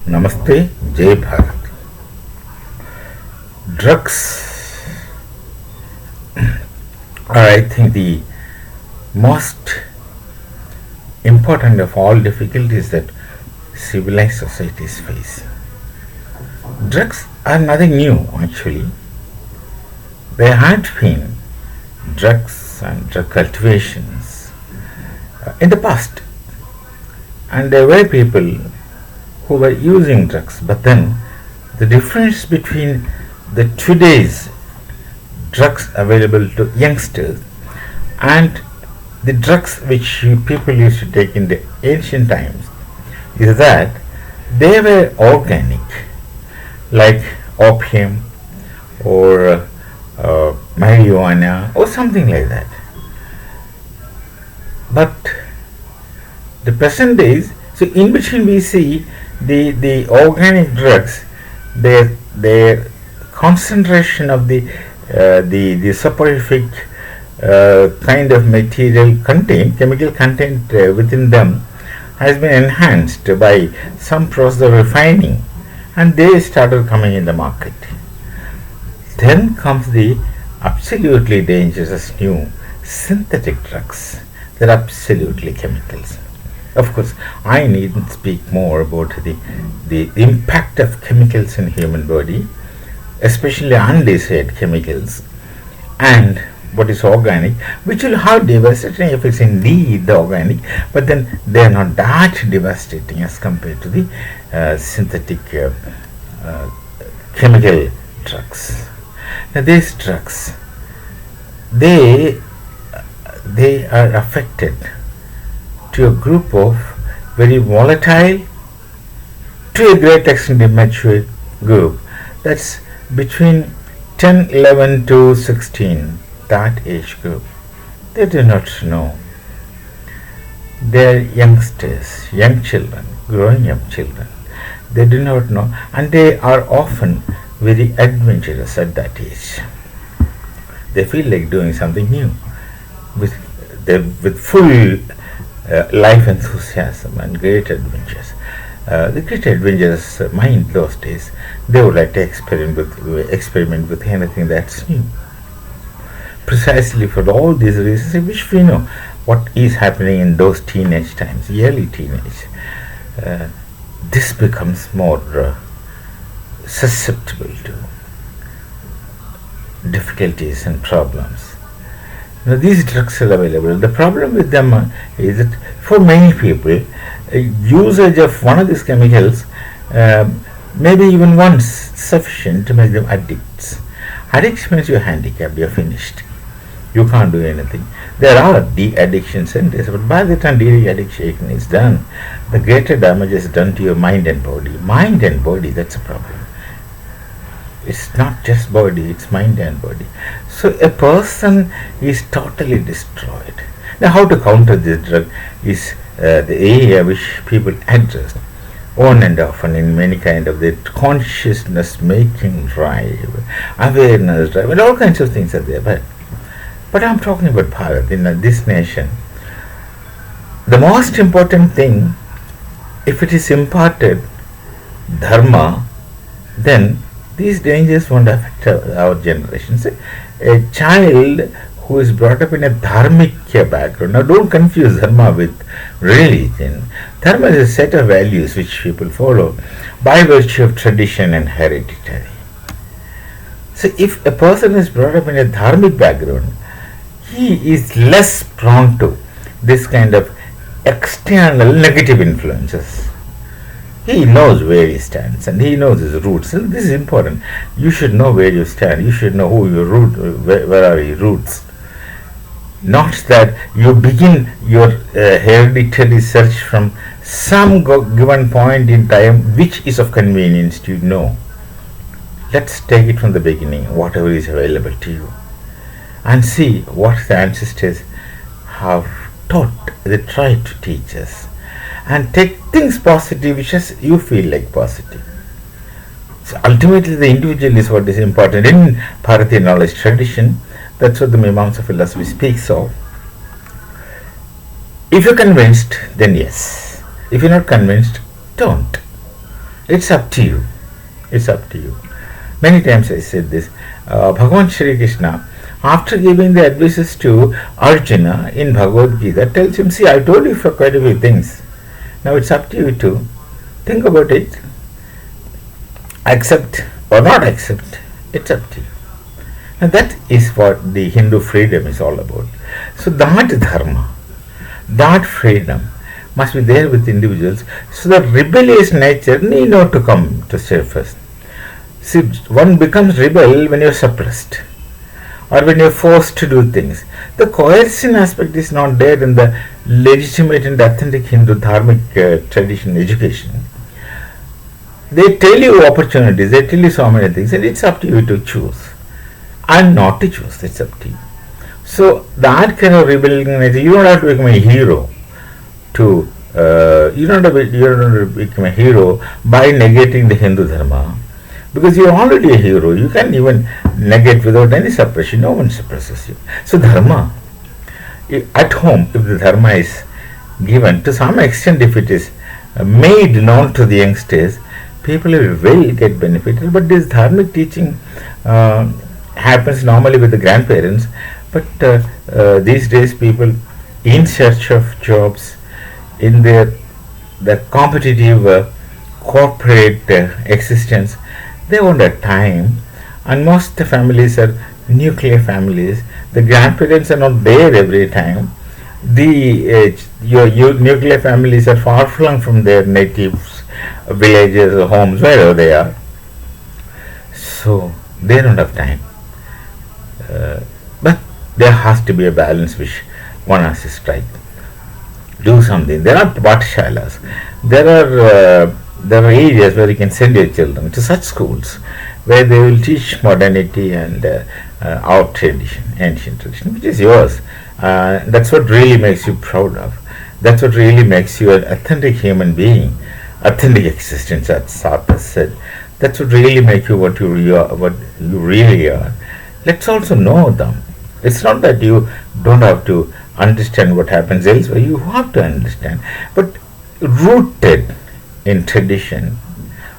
Namaste, Jai Bharat. Drugs are, I think, the most important of all difficulties that civilized societies face. Drugs are nothing new, actually. There had been drugs and drug cultivations in the past, and there were people who were using drugs, but then the difference between the today's drugs available to youngsters and the drugs which people used to take in the ancient times is that they were organic, like opium or marijuana or something like that. But the present days, so in between we see the organic drugs, their concentration of the soporific kind of material content, chemical content within them has been enhanced by some process of refining, and they started coming in the market. Then comes the absolutely dangerous new synthetic drugs. They're absolutely chemicals. Of course, I needn't speak more about the impact of chemicals in human body, especially undesired chemicals, and what is organic, which will have devastating effects indeed, the organic, but then they are not that devastating as compared to the synthetic chemical drugs. Now, these drugs, they are affected to a group of very volatile, to a great extent immature group. That's between 10, 11 to 16, that age group. They do not know. They're youngsters, young children, growing young children. They do not know, and they are often very adventurous at that age. They feel like doing something new with full life enthusiasm and great adventures. The great adventurous mind those days, they would like to experiment with anything that's new. Precisely for all these reasons, which we know what is happening in those teenage times, early teenage, this becomes more susceptible to difficulties and problems. Now, these drugs are available. The problem with them is that for many people, usage of one of these chemicals maybe even once sufficient to make them addicts. Addiction means you're handicapped, you're finished. You can't do anything. There are de-addiction centers, but by the time de-addiction is done, the greater damage is done to your mind and body. Mind and body, that's a problem. It's not just body, it's mind and body. So a person is totally destroyed. Now, how to counter this drug is the area which people address on and often in many kind of the consciousness making drive, awareness drive, and all kinds of things are there. But I'm talking about Bharat, in this nation. The most important thing, if it is imparted dharma, then these dangers won't affect our generations. A child who is brought up in a dharmic background, now don't confuse dharma with religion. Dharma is a set of values which people follow by virtue of tradition and hereditary. So if a person is brought up in a dharmic background, he is less prone to this kind of external negative influences. He knows where he stands and he knows his roots. And this is important. You should know where you stand. You should know who your root, where are your roots. Not that you begin your hereditary search from some given point in time which is of convenience to you. No. Let's take it from the beginning, whatever is available to you, and see what the ancestors have taught, they tried to teach us, and take things positive which you feel like positive. So ultimately the individual is what is important. In Bharatiya knowledge tradition, that's what the Mimamsa philosophy speaks of. If you're convinced, then yes. If you're not convinced, don't. It's up to you. It's up to you. Many times I said this. Bhagavan Shri Krishna, after giving the advices to Arjuna in Bhagavad Gita, tells him, see, I told you for quite a few things. Now it's up to you to think about it, accept or not accept. It's up to you. And that is what the Hindu freedom is all about. So that dharma, that freedom must be there with individuals. So the rebellious nature need not to come to surface. See, one becomes rebel when you are suppressed or when you are forced to do things. The coercion aspect is not there in the legitimate and authentic Hindu dharmic tradition education. They tell you opportunities, they tell you so many things, and it's up to you to choose and not to choose. It's up to you. So that kind of rebellion nature, you don't have to become a hero to you don't have to become a hero by negating the Hindu dharma, because you're already a hero. You can even negate without any suppression. No one suppresses you. So dharma, at home, if the dharma is given to some extent, if it is made known to the youngsters, people will get benefited. But this dharmic teaching happens normally with the grandparents. But these days, people in search of jobs, in their competitive corporate existence, they won't have time, and most families are nuclear families. The grandparents are not there every time. Your nuclear families are far flung from their natives, villages, or homes, wherever they are. So they don't have time. But there has to be a balance which one has to strike. Do something. There are pathshalas. There are areas where you can send your children to such schools where they will teach modernity and our tradition, ancient tradition, which is yours. That's what really makes you proud of. That's what really makes you an authentic human being, authentic existence, as Sartre said. That's what really makes you what you really are. Let's also know them. It's not that you don't have to understand what happens elsewhere. You have to understand, but rooted in tradition,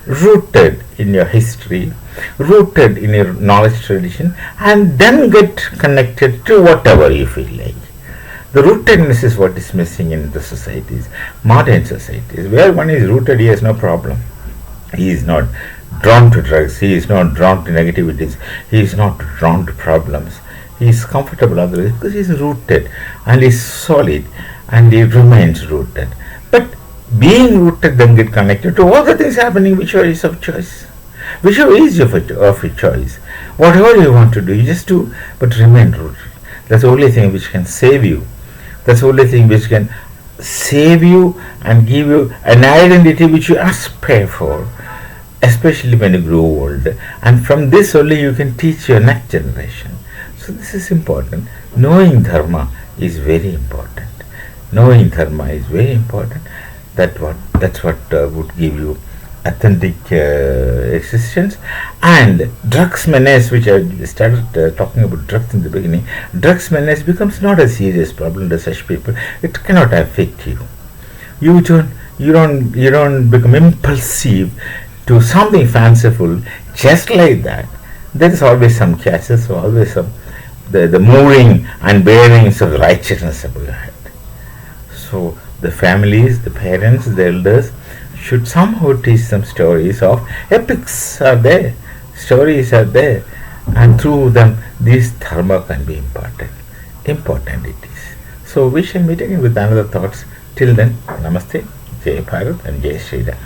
rooted in your history, rooted in your knowledge tradition, and then get connected to whatever you feel like. The rootedness is what is missing in the societies, modern societies, where one is rooted, he has no problem. He is not drawn to drugs, he is not drawn to negativities, he is not drawn to problems. He is comfortable otherwise because he is rooted and he is solid and he remains rooted. But being rooted then get connected to all the things happening which are is of choice. Whichever is of your choice. Whatever you want to do, you just do, but remain rooted. That's the only thing which can save you. That's the only thing which can save you and give you an identity which you aspire for, especially when you grow old. And from this only you can teach your next generation. So this is important. Knowing dharma is very important. Knowing dharma is very important. That's what would give you authentic existence. And drugs menace, which I started talking about drugs in the beginning. Drugs menace becomes not a serious problem to such people. It cannot affect you. You don't become impulsive to something fanciful just like that. There is always some catches, always some the mooring and bearings of righteousness above your head. So the families, the parents, the elders should somehow teach some stories of epics are there, stories are there, and through them this dharma can be imparted. Important it is. So we shall meet again with another thoughts. Till then, Namaste, Jai Bharat and Jai Shri Ram.